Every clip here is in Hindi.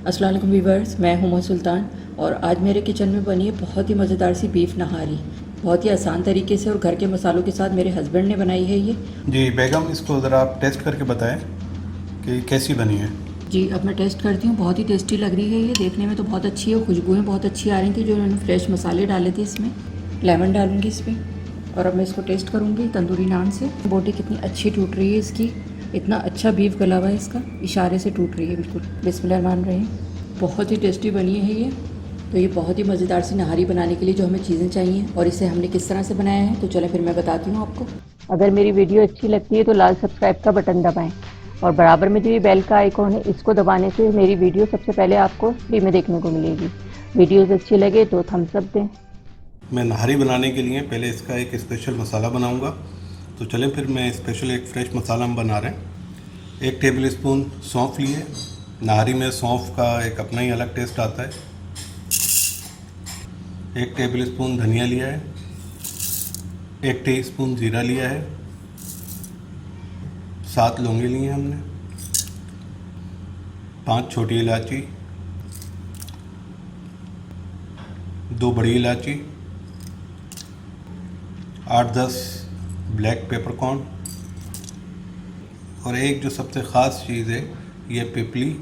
अस्सलाम वालेकुम व्यूअर्स, मैं हूं सुल्तान और आज मेरे किचन में बनी है बहुत ही मज़ेदार सी बीफ नहारी। बहुत ही आसान तरीके से और घर के मसालों के साथ मेरे हस्बैंड ने बनाई है ये। जी बेगम, इसको ज़रा आप टेस्ट करके बताएं कि कैसी बनी है। जी अब मैं टेस्ट करती हूँ। बहुत ही टेस्टी लग रही है ये, देखने में तो बहुत अच्छी है, खुशबुएँ बहुत अच्छी आ रही थी जो उन्होंने फ्रेश मसाले डाले थे इसमें। लेमन डालूँगी इसमें और अब मैं इसको टेस्ट करूँगी तंदूरी नान से। बोटी कितनी अच्छी टूट रही है इसकी, इतना अच्छा बीफ गला हुआ है इसका, इशारे से टूट रही है बिल्कुल। बिस्मिल्लाहिर्रहमानिर्रहीम। बहुत ही टेस्टी बनी है ये। तो ये बहुत ही मज़ेदार सी नहारी बनाने के लिए जो हमें चीज़ें चाहिए और इसे हमने किस तरह से बनाया है, तो चलें फिर मैं बताती हूँ आपको। अगर मेरी वीडियो अच्छी लगती है तो लाल सब्सक्राइब का बटन दबाएं और बराबर में जो ये बेल का आइकॉन है इसको दबाने से मेरी वीडियो सबसे पहले आपको फ्री में देखने को मिलेगी। वीडियोस अच्छी लगे तो थम्स अप दें। मैं नहारी बनाने के लिए पहले इसका एक स्पेशल मसाला बनाऊंगा, तो चलें फिर मैं स्पेशल एक फ़्रेश मसाला हम बना रहे हैं। 1 टेबल स्पून सौंफ लिए। नहारी में सौंफ का एक अपना ही अलग टेस्ट आता है। 1 टेबल स्पून धनिया लिया है। 1 टीस्पून ज़ीरा लिया है। 7 लौंगे लिए हमने। 5 छोटी इलायची, 2 बड़ी इलायची, 8-10 ब्लैक पेपरकॉर्न और एक जो सबसे ख़ास चीज़ है ये पिपली,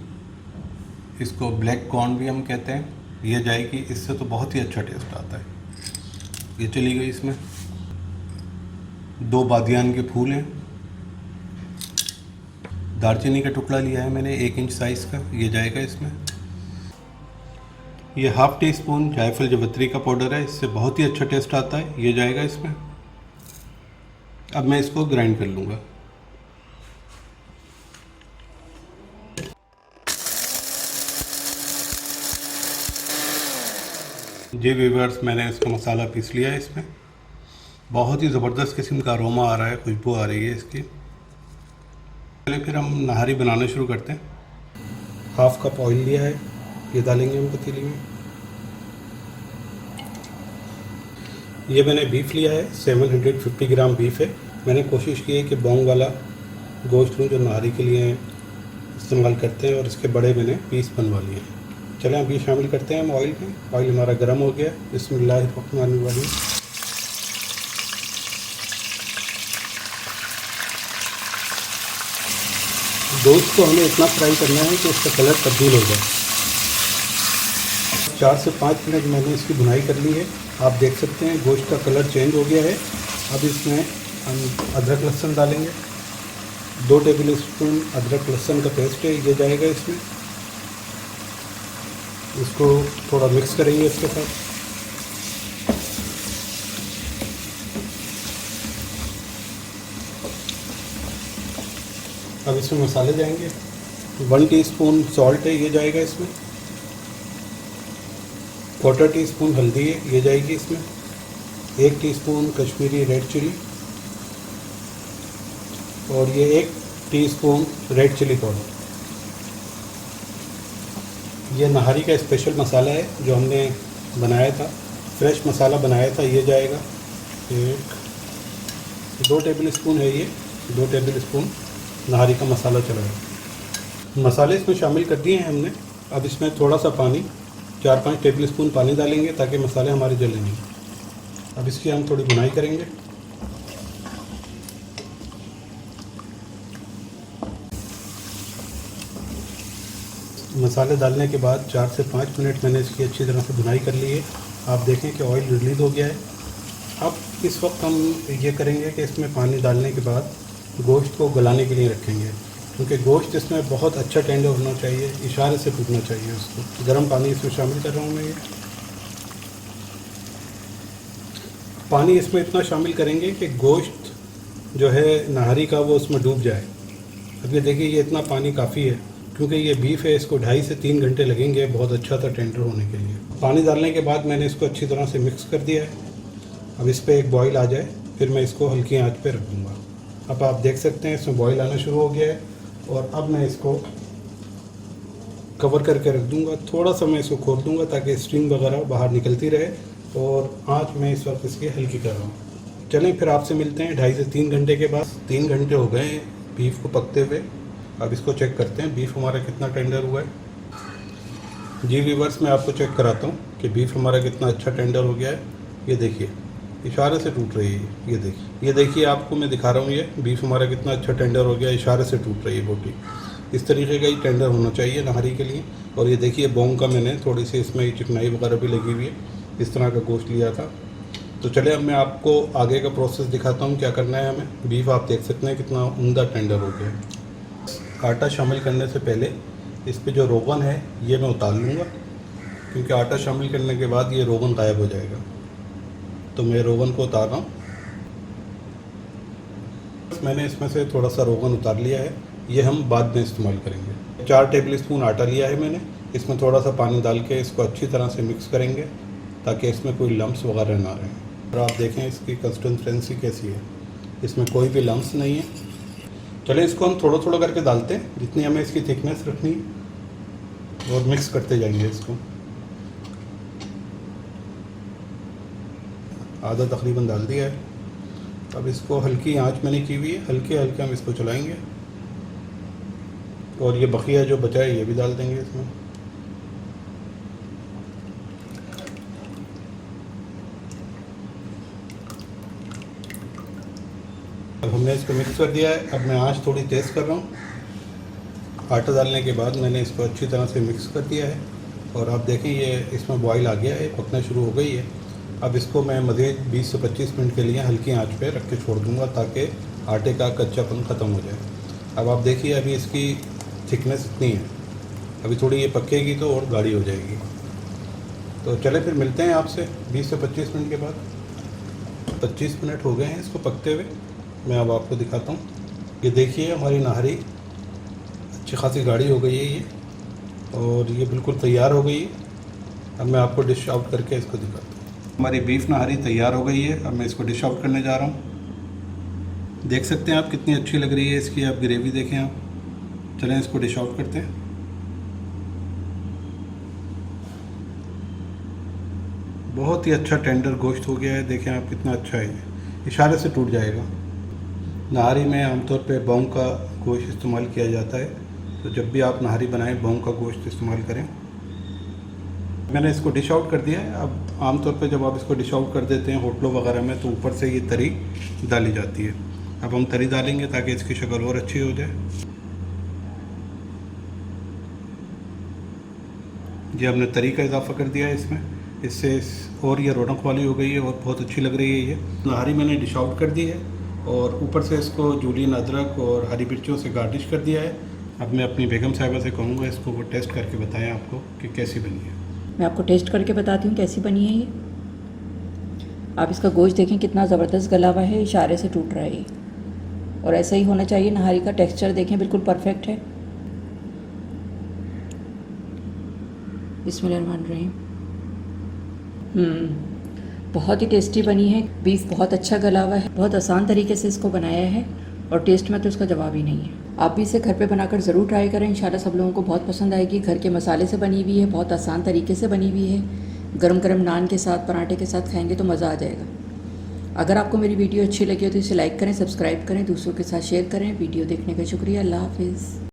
इसको ब्लैक कॉर्न भी हम कहते हैं, ये जाएगी। इससे तो बहुत ही अच्छा टेस्ट आता है। ये चली गई इसमें। 2 बादियान के फूल हैं। दालचीनी का टुकड़ा लिया है मैंने 1 इंच साइज़ का, ये जाएगा इसमें। ये ½ टी स्पून जायफल जवित्री का पाउडर है, इससे बहुत ही अच्छा टेस्ट आता है, ये जाएगा इसमें। अब मैं इसको ग्राइंड कर लूँगा। जी व्यूअर्स, मैंने इसका मसाला पीस लिया है इसमें। बहुत ही ज़बरदस्त किस्म का अरोमा आ रहा है, खुशबू आ रही है इसकी। पहले फिर हम नहारी बनाना शुरू करते हैं। ½ कप ऑयल लिया है, ये डालेंगे हम पतीली में। ये मैंने बीफ लिया है, 750 ग्राम बीफ है। मैंने कोशिश की है कि बोंग वाला गोश्त लूँ जो नहारी के लिए इस्तेमाल करते हैं, और इसके बड़े मैंने पीस बनवा लिए हैं। चलें अभी शामिल करते हैं हम ऑयल में। ऑयल हमारा गर्म हो गया। बिस्मिल्लाहिर्रहमानिर्रहीम। गोश्त को हमें इतना फ्राई करना है कि उसका कलर तब्दील हो जाए। 4 से 5 मिनट मैंने इसकी भुनाई कर ली है। आप देख सकते हैं गोश्त का कलर चेंज हो गया है। अब इसमें हम अदरक लहसुन डालेंगे। 2 टेबल स्पून अदरक लहसुन का पेस्ट है, ये जाएगा इसमें। इसको थोड़ा मिक्स करेंगे इसके साथ। अब इसमें मसाले जाएंगे। 1 टीस्पून सॉल्ट है, ये जाएगा इसमें। 1/4 टीस्पून हल्दी है, ये जाएगी इसमें। 1 टीस्पून कश्मीरी रेड चिली और ये 1 टीस्पून रेड चिली पाउडर। ये नहारी का स्पेशल मसाला है जो हमने बनाया था, फ्रेश मसाला बनाया था, ये जाएगा। 2 टेबल स्पून है ये, 2 टेबल स्पून नहारी का मसाला चला है। मसाले इसमें शामिल कर दिए हैं हमने। अब इसमें थोड़ा सा पानी, 4-5 टेबल स्पून पानी डालेंगे ताकि मसाले हमारे जले नहीं। अब इसकी हम थोड़ी भुनाई करेंगे। मसाले डालने के बाद 4 से 5 मिनट मैंने इसकी अच्छी तरह से भुनाई कर ली है। आप देखें कि ऑयल रिलीज़ हो गया है। अब इस वक्त हम ये करेंगे कि इसमें पानी डालने के बाद गोश्त को गलाने के लिए रखेंगे, क्योंकि गोश्त इसमें बहुत अच्छा टेंडर होना चाहिए, इशारे से टूटना चाहिए उसको। गर्म पानी इसमें शामिल कर रहा हूँ मैं। ये पानी इसमें इतना शामिल करेंगे कि गोश्त जो है नहारी का वो उसमें डूब जाए। अब ये देखिए, ये इतना पानी काफ़ी है, क्योंकि ये बीफ है, इसको 2.5 से 3 घंटे लगेंगे बहुत अच्छा सा टेंडर होने के लिए। पानी डालने के बाद मैंने इसको अच्छी तरह से मिक्स कर दिया है। अब इस पर एक बॉईल आ जाए फिर मैं इसको हल्की आंच पे रख दूँगा। अब आप देख सकते हैं इसमें बॉईल आना शुरू हो गया है, और अब मैं इसको कवर करके रख दूँगा। थोड़ा सा मैं इसको खोल दूँगा ताकि स्टीम वगैरह बाहर निकलती रहे, और आँच मैं इस वक्त इसकी हल्की कर रहा हूँ। चलें फिर आपसे मिलते हैं 2.5 से 3 घंटे के बाद। 3 घंटे हो गए बीफ को पकते हुए। अब इसको चेक करते हैं बीफ हमारा कितना टेंडर हुआ है। जी व्यूवर्स, मैं आपको चेक कराता हूँ कि बीफ हमारा कितना अच्छा टेंडर हो गया है। ये देखिए, इशारे से टूट रही है। ये देखिए आपको मैं दिखा रहा हूँ, ये बीफ हमारा कितना अच्छा टेंडर हो गया, इशारे से टूट रही है बोटी। इस तरीके का ही टेंडर होना चाहिए नहारी के लिए। और ये देखिए बोंग का मैंने थोड़ी सी इसमें चिकनाई वगैरह भी लगी हुई है। इस तरह का गोश्त लिया था। तो चले अब मैं आपको आगे का प्रोसेस दिखाता हूँ क्या करना है हमें। बीफ आप देख सकते हैं कितना उम्दा टेंडर हो गया है। आटा शामिल करने से पहले इस पे जो रोगन है ये मैं उतार लूँगा, क्योंकि आटा शामिल करने के बाद ये रोगन गायब हो जाएगा। तो मैं रोगन को उतार रहा हूँ। मैंने इसमें से थोड़ा सा रोगन उतार लिया है, ये हम बाद में इस्तेमाल करेंगे। 4 टेबल स्पून आटा लिया है मैंने। इसमें थोड़ा सा पानी डाल के इसको अच्छी तरह से मिक्स करेंगे ताकि इसमें कोई लम्स वगैरह ना रहें। और आप देखें इसकी कंसिस्टेंसी कैसी है, इसमें कोई भी लम्स नहीं है। चले इसको हम थोड़ा थोड़ा करके डालते हैं, जितनी हमें इसकी थिकनेस रखनी है, और मिक्स करते जाएंगे इसको। आधा तकरीबन डाल दिया है। अब इसको हल्की आंच मैंने की हुई है, हल्के हल्के हम इसको चलाएंगे। और ये बकिया जो बचा है ये भी डाल देंगे इसमें। अब हमने इसको मिक्स कर दिया है। अब मैं आंच थोड़ी तेज़ कर रहा हूँ। आटा डालने के बाद मैंने इसको अच्छी तरह से मिक्स कर दिया है। और आप देखें ये इसमें बॉयल आ गया है, पकना शुरू हो गई है। अब इसको मैं मज़ीद 20 से 25 मिनट के लिए हल्की आंच पे रख के छोड़ दूँगा ताकि आटे का कच्चापन ख़त्म हो जाए। अब आप देखिए अभी इसकी थिकनेस इतनी है, अभी थोड़ी ये पकेगी तो और गाढ़ी हो जाएगी। तो चले फिर मिलते हैं आपसे 20 से 25 मिनट के बाद। 25 मिनट हो गए हैं इसको पकते हुए। मैं अब आपको दिखाता हूँ। ये देखिए हमारी नहारी अच्छी खासी गाढ़ी हो गई है ये, और ये बिल्कुल तैयार हो गई है। अब मैं आपको डिश आउट करके इसको दिखाता हूँ। हमारी बीफ नहारी तैयार हो गई है। अब मैं इसको डिश आउट करने जा रहा हूँ। देख सकते हैं आप कितनी अच्छी लग रही है इसकी, आप ग्रेवी देखें आप। चलें इसको डिश आउट करते हैं। बहुत ही अच्छा टेंडर गोश्त हो गया है, देखें आप कितना अच्छा है। इशारे से टूट जाएगा। नहारी में आमतौर पे बौंग का गोश्त इस्तेमाल किया जाता है, तो जब भी आप नहारी बनाएं बौंग का गोश्त इस्तेमाल करें। मैंने इसको डिश आउट कर दिया है। अब आमतौर पे जब आप इसको डिश आउट कर देते हैं होटलों वगैरह में, तो ऊपर से ये तरी डाली जाती है। अब हम तरी डालेंगे ताकि इसकी शक्ल और अच्छी हो जाए। जी हमने तरी का इजाफा कर दिया है इसमें, इससे और ये रौनक वाली हो गई है और बहुत अच्छी लग रही है ये नहारी। मैंने डिश आउट कर दी है और ऊपर से इसको जूलियन अदरक और हरी मिर्चों से गार्निश कर दिया है। अब मैं अपनी बेगम साहिबा से कहूँगा इसको वो टेस्ट करके बताएं आपको कि कैसी बनी है। मैं आपको टेस्ट करके बताती हूँ कैसी बनी है ये। आप इसका गोश्त देखें कितना ज़बरदस्त गला हुआ है, इशारे से टूट रहा है ये। और ऐसा ही होना चाहिए। नहारी का टेक्सचर देखें बिल्कुल परफेक्ट है। बिस्मिल्लाहिर्रहमानिर्रहीम। बहुत ही टेस्टी बनी है। बीफ बहुत अच्छा गला हुआ है, बहुत आसान तरीके से इसको बनाया है और टेस्ट में तो इसका जवाब ही नहीं है। आप भी इसे घर पे बनाकर ज़रूर ट्राई करें, इंशाल्लाह सब लोगों को बहुत पसंद आएगी। घर के मसाले से बनी हुई है, बहुत आसान तरीके से बनी हुई है। गरम गरम नान के साथ, पराठे के साथ खाएंगे तो मज़ा आ जाएगा। अगर आपको मेरी वीडियो अच्छी लगी हो तो इसे लाइक करें, सब्सक्राइब करें, दूसरों के साथ शेयर करें। वीडियो देखने का शुक्रिया। अल्लाह हाफिज़।